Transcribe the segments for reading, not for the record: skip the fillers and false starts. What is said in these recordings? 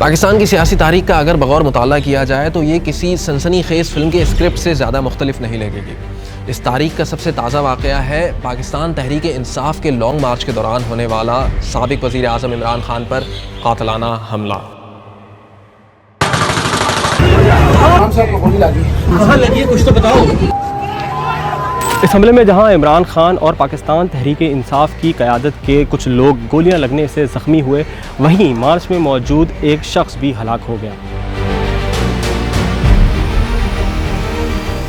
पाकिस्तान की सियासी तारीख का अगर बगौर मुताला किया जाए तो ये किसी सनसनीखेज़ फिल्म के स्क्रिप्ट से ज़्यादा मुख्तलिफ नहीं लगेगी। इस तारीख का सबसे ताज़ा वाक़या है पाकिस्तान तहरीक इंसाफ के लॉन्ग मार्च के दौरान होने वाला साबिक़ वज़ीर आज़म इमरान खान पर कातिलाना हमला। कुछ तो बताओ। इस हमले में जहां इमरान खान और पाकिस्तान तहरीक इंसाफ की क़यादत के कुछ लोग गोलियां लगने से ज़ख्मी हुए, वहीं मार्च में मौजूद एक शख्स भी हलाक हो गया।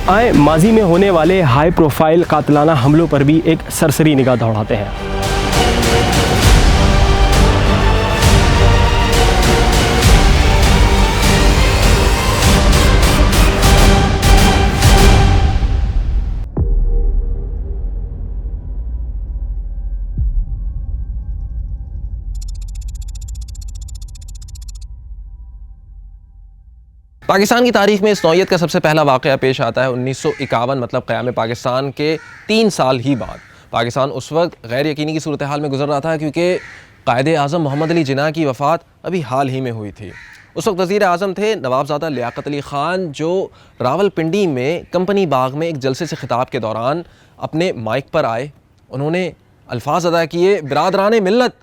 आए माजी में होने वाले हाई प्रोफाइल कातिलाना हमलों पर भी एक सरसरी निगाह दौड़ाते हैं। पाकिस्तान की तारीख में इस नौयत का सबसे पहला वाक़या पेश आता है 1951, मतलब क़याम पाकिस्तान के 3 साल ही बाद। पाकिस्तान उस वक्त गैर यकीनी की सूरत हाल में गुजर रहा था क्योंकि कायदे आज़म मोहम्मद अली जिन्ना की वफ़ात अभी हाल ही में हुई थी। उस वक्त वज़ीर आज़म थे नवाबज़ादा लियाकत अली ख़ान, जो रावलपिंडी में कंपनी बाग में एक जलसे से ख़िताब के दौरान अपने माइक पर आए। उन्होंने अल्फाज अदा किए, बिरादरान मिल्लत,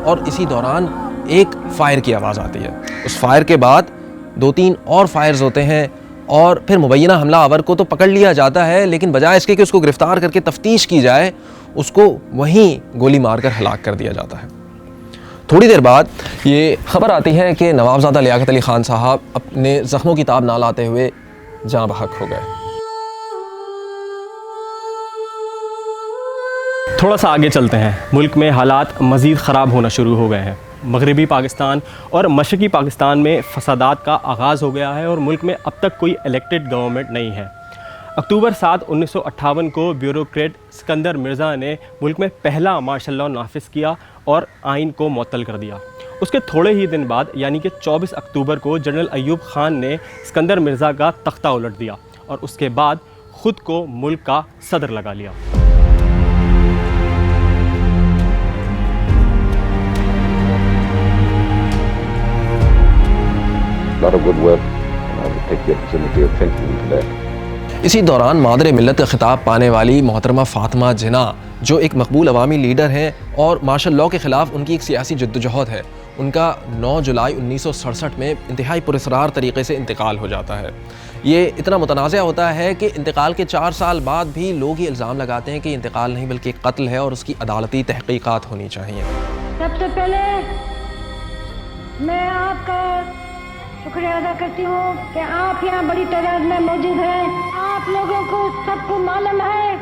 और इसी दौरान एक फ़ायर की आवाज़ आती है। उस फायर के बाद 2-3 और फायर्स होते हैं और फिर मुबैना हमलावर को तो पकड़ लिया जाता है, लेकिन बजाय इसके कि उसको गिरफ़्तार करके तफ्तीश की जाए, उसको वहीं गोली मारकर हलाक कर दिया जाता है। थोड़ी देर बाद ये ख़बर आती है कि नवाबज़ादा लियाकत अली ख़ान साहब अपने ज़ख्मों की ताब ना लाते हुए जाँ बहक हो गए। थोड़ा सा आगे चलते हैं। मुल्क में हालात मज़ीद ख़राब होना शुरू हो गए हैं। मगरबी पाकिस्तान और मशरक़ी पाकिस्तान में फसादात का आगाज़ हो गया है और मुल्क में अब तक कोई इलेक्टेड गवर्नमेंट नहीं है। अक्टूबर 7, 1958 को ब्यूरोक्रेट सिकंदर मिर्ज़ा ने मुल्क में पहला मार्शल लॉ नाफिज किया और आइन को मुअत्तल कर दिया। उसके थोड़े ही दिन बाद यानी कि 24 अक्टूबर को जनरल अयूब खान ने सिकंदर मिर्ज़ा का तख्ता उलट दिया और उसके बाद ख़ुद को मुल्क का सदर लगा लिया। इसी दौरान मादर मिल्लत का खिताब पाने वाली मोहतरमा फ़ातिमा जिन्ना, जो एक मकबूल अवामी लीडर हैं और मार्शल लॉ के ख़िलाफ़ उनकी एक सियासी जद्दोजहद है, उनका 9 जुलाई 1967 में इंतहाई पुरस्रार तरीके से इंतकाल हो जाता है। ये इतना मुतनाज़ा होता है कि इंतकाल के 4 साल बाद भी लोग ये इल्ज़ाम लगाते हैं कि इंतकाल नहीं बल्कि कत्ल है और उसकी अदालती तहक़ीक़ात होनी चाहिए। सबसे पहले मैं आपका शुक्रिया अदा करती हूँ कि आप यहाँ बड़ी तादाद में मौजूद हैं। आप लोगों को सबको मालूम है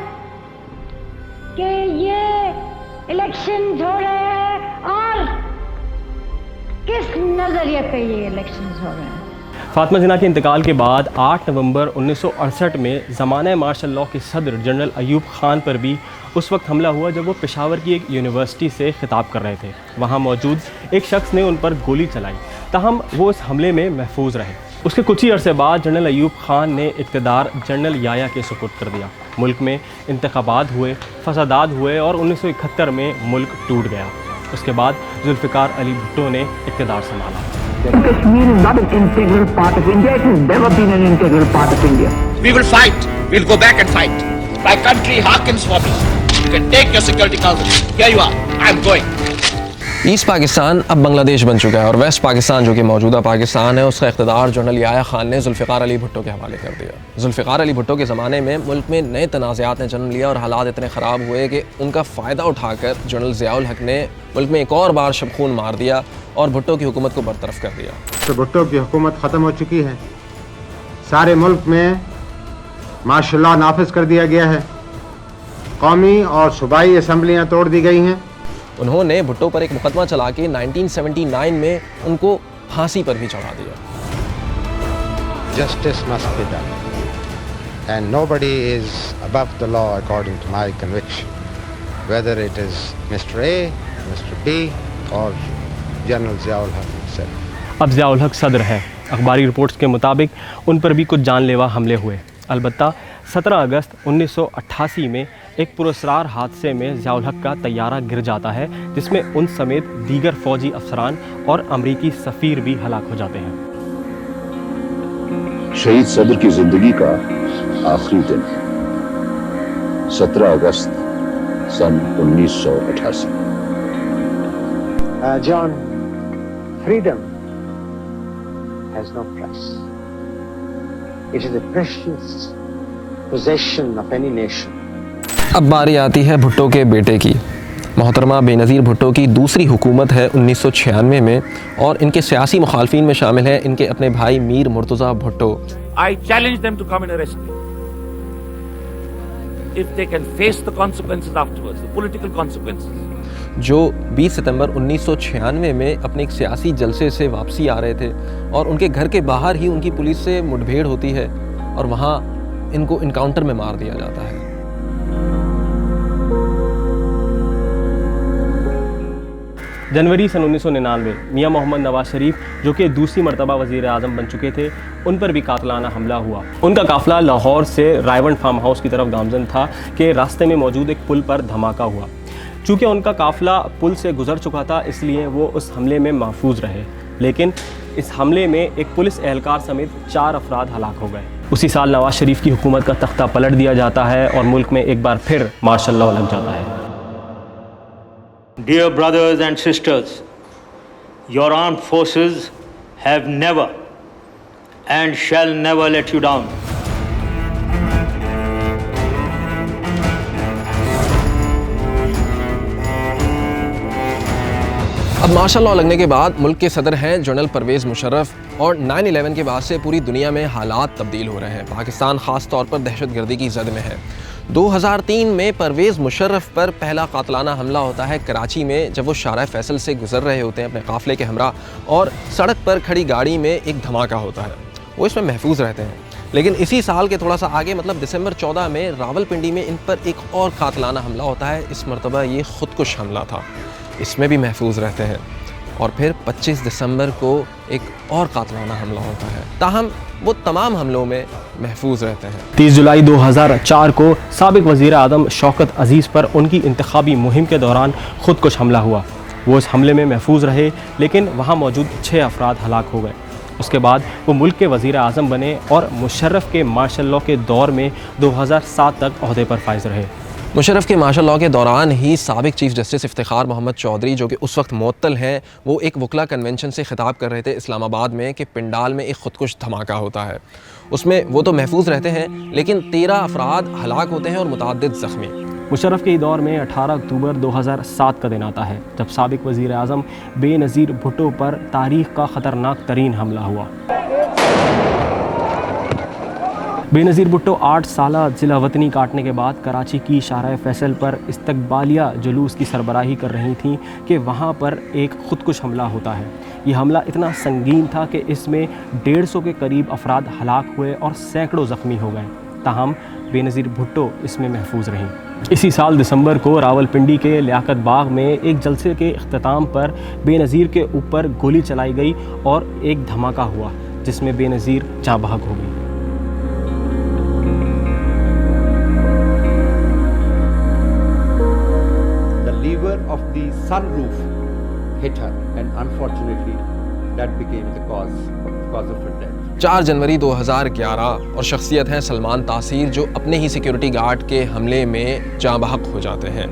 कि ये इलेक्शन हो रहे हैं और किस नज़रिए पे ये इलेक्शन हो रहे हैं। फ़ातिमा जिन्ना के इंतकाल के बाद 8 नवंबर 1968 में ज़माना मार्शल लॉ के सदर जनरल अयूब खान पर भी उस वक्त हमला हुआ जब वो पेशावर की एक यूनिवर्सिटी से खिताब कर रहे थे। वहाँ मौजूद एक शख्स ने उन पर गोली चलाई, ताहम वो इस हमले में महफूज रहे। उसके कुछ ही अरसे बाद जनरल अयूब खान ने इक़्तिदार जनरल याया के सुपुर्द कर दिया। मुल्क में इंतखाबात हुए, फसादात हुए और 1971 में मुल्क टूट गया। उसके बाद जुल्फ़िकार अली भुट्टो ने इक़्तिदार संभाला। Kashmir is not an integral part of India. It has never been an integral part of India. We will fight. We'll go back and fight. My country hearkens for me. You can take your Security Council. Here you are. I'm going. East Pakistan अब बांग्लादेश बन चुका है और waste Pakistan, जो कि मौजूदा पाकिस्तान है, उसका इक़्तिदार जनरल याया खान ने जुल्फ़िकार अली भुट्टो के हवाले कर दिया। जुल्फ़िकार अली भुट्टो के ज़माने में मुल्क में नए तनाज़ात ने जन्म लिया और हालात इतने ख़राब हुए कि उनका फ़ायदा उठाकर जनरल ज़ियाउल हक़ ने मुल्क में एक और बार शबख़ून मार दिया और भुट्टो की हुकूमत को बरतरफ कर दिया। तो भुट्टो की हुकूमत ख़त्म हो चुकी है। सारे मुल्क में मार्शल लॉ नाफिज कर दिया गया है। कौमी और सूबाई असम्बलियाँ तोड़ दी गई हैं। उन्होंने भुट्टो पर एक मुकदमा चला के 1979 में उनको फांसी पर भी चढ़ा दिया। Justice must be done, and nobody is above the law according to my conviction, whether it is Mr. A, Mr. B, or General Ziaul Haq himself. अब ज़ियाउल हक़ सदर है। अखबारी रिपोर्ट्स के मुताबिक उन पर भी कुछ जानलेवा हमले हुए। अलबत्ता 17 अगस्त 1988 में एक पुरस्कार हादसे में ज़ियाउल हक का तैयारा गिर जाता है, जिसमें उन समेत दीगर फ़ौजी अफसरान और अमरीकी सफ़ीर भी हलाक हो जाते हैं। शहीद सदर की जिंदगी का आखिरी दिन 17 अगस्त सन 1988। John, freedom has no price. It is the precious possession of any nation. अब बारी आती है भुट्टो के बेटे की। मोहतरमा बेनज़ीर भुट्टो की दूसरी हुकूमत है 1996 में, और इनके सियासी मुखालफिन में शामिल हैं इनके अपने भाई Mir Murtaza Bhutto. I challenge them to come and arrest me. If they can face the consequences afterwards, the political consequences. जो 20 सितंबर 1996 में अपने एक सियासी जलसे से वापसी आ रहे थे, और उनके घर के बाहर ही उनकी पुलिस से मुठभेड़ होती है और वहाँ इनको इनकाउंटर में मार दिया जाता है। जनवरी सन 1999 मियां मोहम्मद नवाज शरीफ, जो कि दूसरी मरतबा वज़ीर आज़म बन चुके थे, उन पर भी कातलाना हमला हुआ। उनका काफ़िला लाहौर से रायवंड फार्म हाउस की तरफ गामजन था कि रास्ते में मौजूद एक पुल पर धमाका हुआ। चूँकि उनका काफ़िला पुल से गुजर चुका था, इसलिए वो उस हमले में महफूज रहे, लेकिन इस हमले में एक पुलिस एहलकार समेत 4 अफराद हलाक हो गए। उसी साल नवाज शरीफ की हुकूमत का तख्ता पलट दिया जाता है और मुल्क में एक बार फिर मार्शल लॉ लग जाता है। Dear brothers and sisters, your armed forces have never and shall never let you down. अब मार्शल लॉ लगने के बाद मुल्क के सदर हैं जनरल परवेज़ मुशर्रफ, और 9/11 के बाद से पूरी दुनिया में हालात तब्दील हो रहे हैं। पाकिस्तान ख़ास तौर पर दहशतगर्दी की जद में है। 2003 में परवेज़ मुशर्रफ पर पहला कातलाना हमला होता है कराची में, जब वो शारा फैसल से गुजर रहे होते हैं अपने काफ़िले के हमरा, और सड़क पर खड़ी गाड़ी में एक धमाका होता है। वो इसमें महफूज रहते हैं, लेकिन इसी साल के थोड़ा सा आगे मतलब दिसंबर 14 में रावलपिंडी में इन पर एक और कातलाना हमला होता है। इस मरतबा ये ख़ुदकुश हमला था, इसमें भी महफूज रहते हैं। और फिर 25 दिसंबर को एक और कातलाना हमला होता है, ताहम वो तमाम हमलों में महफूज रहते हैं। 30 जुलाई 2004 को साबिक वज़ीर आज़म शौकत अज़ीज़ पर उनकी इंतखाबी मुहिम के दौरान खुदकुश हमला हुआ। वो इस हमले में महफूज रहे, लेकिन वहाँ मौजूद 6 अफराद हलाक हो गए। उसके बाद वो मुल्क के वज़ीर आज़म बने और मुशर्रफ के मार्शल लॉ के दौर में 2007 तक ओहदे पर फाइज रहे। मुशर्रफ के मार्शल लॉ के दौरान ही साबिक चीफ जस्टिस इफ्तिखार मोहम्मद चौधरी, जो कि उस वक्त मुअत्तल हैं, वो एक वकला कन्वेंशन से ख़िताब कर रहे थे इस्लामाबाद में कि पिंडाल में एक ख़ुदकुश धमाका होता है। उसमें वो तो महफूज रहते हैं, लेकिन 13 अफराद हलाक होते हैं और मुतअद्दिद ज़ख्मी। मुशर्रफ के दौर में 18 अक्टूबर 2007 का दिन आता है, जब साबिक वज़ीर आज़म बेनज़ीर भुट्टो पर तारीख़ का ख़तरनाक तरीन हमला हुआ। बेनज़ीर भुट्टो 8 साला जिला वतनी काटने के बाद कराची की शारा फैसल पर इस्तकबालिया जुलूस की सरबराही कर रही थीं कि वहाँ पर एक ख़ुदकुश हमला होता है। ये हमला इतना संगीन था कि इसमें 150 के करीब अफराद हलाक हुए और सैकड़ों ज़ख्मी हो गए। ताहम बेनज़ीर भुट्टो इसमें महफूज रहीं। इसी साल दिसंबर को रावलपिंडी के लियाकत बाग में एक जलसे के इख्तिताम पर बेनज़ीर के ऊपर गोली चलाई गई और एक धमाका हुआ, जिसमें बेनज़ीर जाँ बहक हो गई। Of the sunroof hit her, and unfortunately that became the cause of her death. 4 जनवरी 2011 और शख्सियत हैं सलमान तासीर, जो अपने ही सिक्योरिटी गार्ड के हमले में जाँ बहक हो जाते हैं।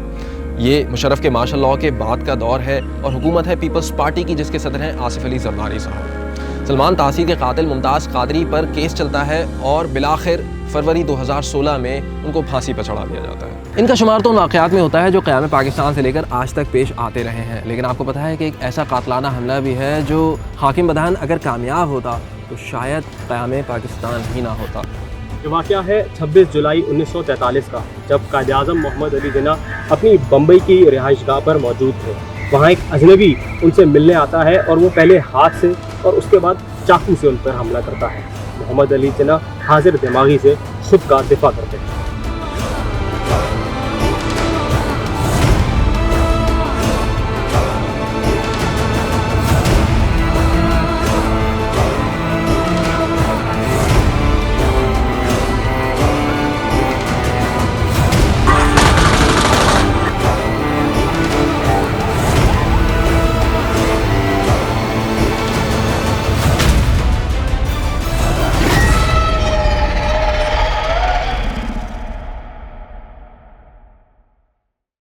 ये मुशर्रफ के मार्शल लॉ के बाद का दौर है और हुकूमत है पीपल्स पार्टी की, जिसके सदर हैं आसिफ अली जरदारी साहब। सलमान तासीर के कातिल मुमताज़ कादरी पर केस चलता है और बिलाखिर फरवरी 2016 में उनको फांसी पर चढ़ा दिया जाता है। इनका शुमार तो उन वाक़यात में होता है जो क़याम पाकिस्तान से लेकर आज तक पेश आते रहे हैं, लेकिन आपको पता है कि एक ऐसा कातलाना हमला भी है जो हाकिम बदान अगर कामयाब होता तो शायद क़याम पाकिस्तान ही ना होता। ये वाक़या है 26 जुलाई 1943 का, जब कायद-ए-आज़म मोहम्मद अली जिन्ना अपनी बम्बई की रिहाइशगाह पर मौजूद थे। वहाँ एक अजनबी उनसे मिलने आता है और वो पहले हाथ से और उसके बाद चाकू से उन पर हमला करता है। मोहम्मद अली जिन्ना हाजिर दिमागी से खुद का दिफा करते हैं।